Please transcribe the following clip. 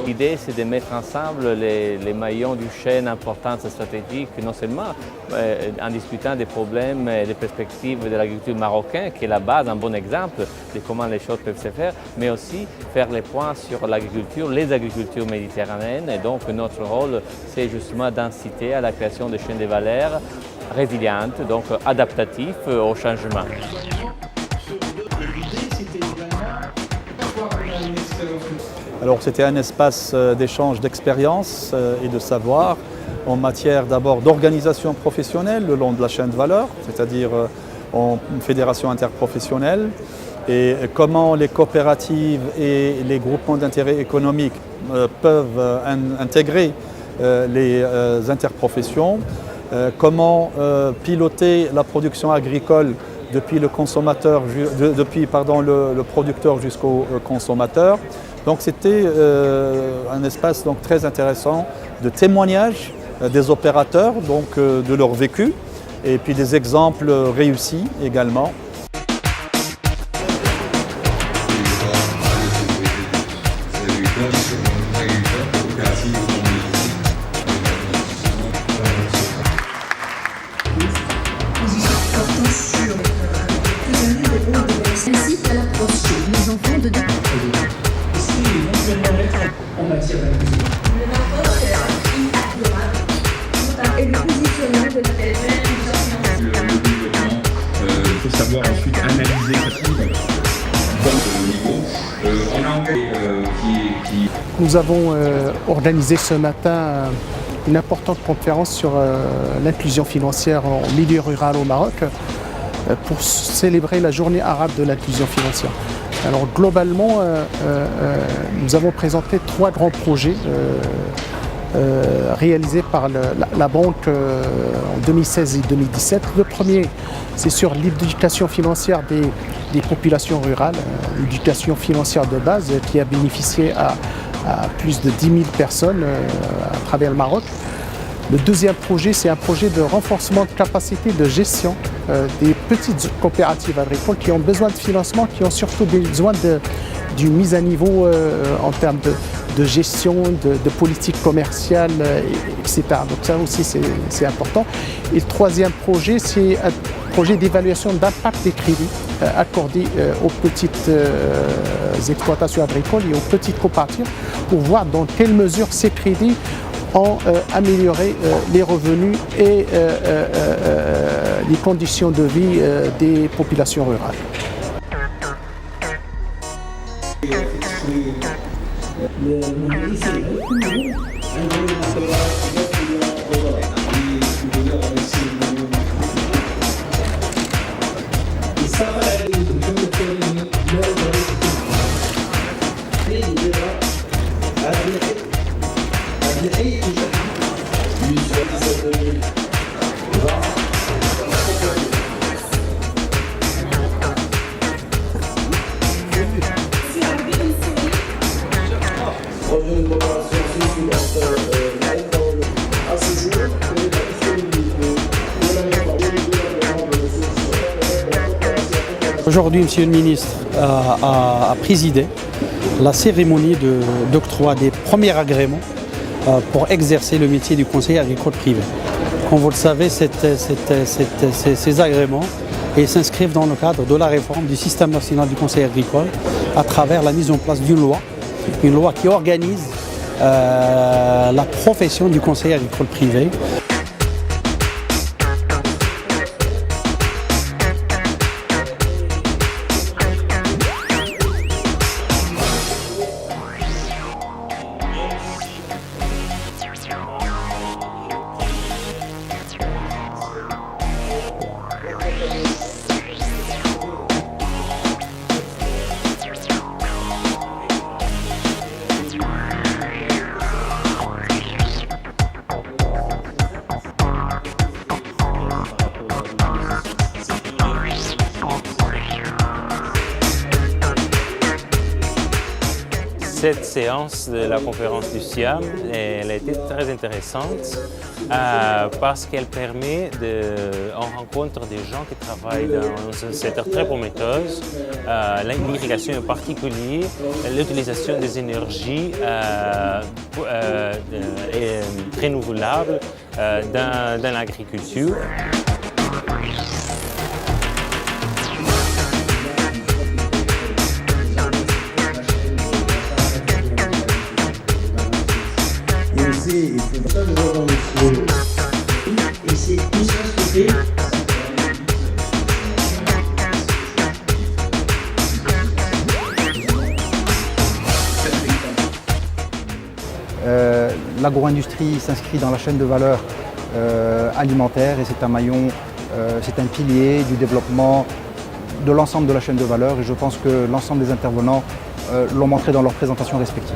L'idée, c'est de mettre ensemble les maillons d'une chaîne importante stratégique, non seulement en discutant des problèmes et des perspectives de l'agriculture marocaine, qui est la base, un bon exemple de comment les choses peuvent se faire, mais aussi faire les points sur l'agriculture, les agricultures méditerranéennes. Et donc notre rôle, c'est justement d'inciter à la création de chaînes de valeur résilientes, donc adaptatives au changement. Alors c'était un espace d'échange d'expériences et de savoir en matière d'abord d'organisation professionnelle le long de la chaîne de valeur, c'est-à-dire en fédération interprofessionnelle, et comment les coopératives et les groupements d'intérêt économique peuvent intégrer les interprofessions, comment piloter la production agricole depuis le producteur jusqu'au consommateur. Donc c'était un espace donc très intéressant de témoignages des opérateurs, donc de leur vécu, et puis des exemples réussis également. En matière d'agriculture. Le rapport et le positionnement de la le développement. Il faut savoir ensuite analyser cette niveau. On a engagé Nous avons organisé ce matin une importante conférence sur l'inclusion financière en milieu rural au Maroc pour célébrer la journée arabe de l'inclusion financière. Alors globalement, nous avons présenté 3 grands projets réalisés par la banque en 2016 et 2017. Le premier, c'est sur l'éducation financière des populations rurales, l'éducation financière de base qui a bénéficié à plus de 10 000 personnes à travers le Maroc. Le deuxième projet, c'est un projet de renforcement de capacité de gestion des petites coopératives agricoles qui ont besoin de financement, qui ont surtout besoin d'une mise à niveau en termes de gestion, de politique commerciale, etc. Donc ça aussi c'est important. Et le troisième projet, c'est un projet d'évaluation d'impact des crédits accordés aux petites exploitations agricoles et aux petites coopératives pour voir dans quelle mesure ces crédits ont amélioré les revenus et les conditions de vie des populations rurales. Aujourd'hui, Monsieur le ministre a présidé la cérémonie d'octroi des premiers agréments pour exercer le métier du conseiller agricole privé. Comme vous le savez, ces agréments s'inscrivent dans le cadre de la réforme du système national du conseil agricole à travers la mise en place d'une loi, une loi qui organise la profession du conseiller agricole privé. Cette séance de la conférence du SIAM, elle a été très intéressante parce qu'elle permet on rencontre des gens qui travaillent dans un secteur très prometteur, l'irrigation en particulier, l'utilisation des énergies renouvelables dans l'agriculture. L'agro-industrie s'inscrit dans la chaîne de valeur alimentaire et c'est un maillon, c'est un pilier du développement de l'ensemble de la chaîne de valeur et je pense que l'ensemble des intervenants l'ont montré dans leurs présentations respectives.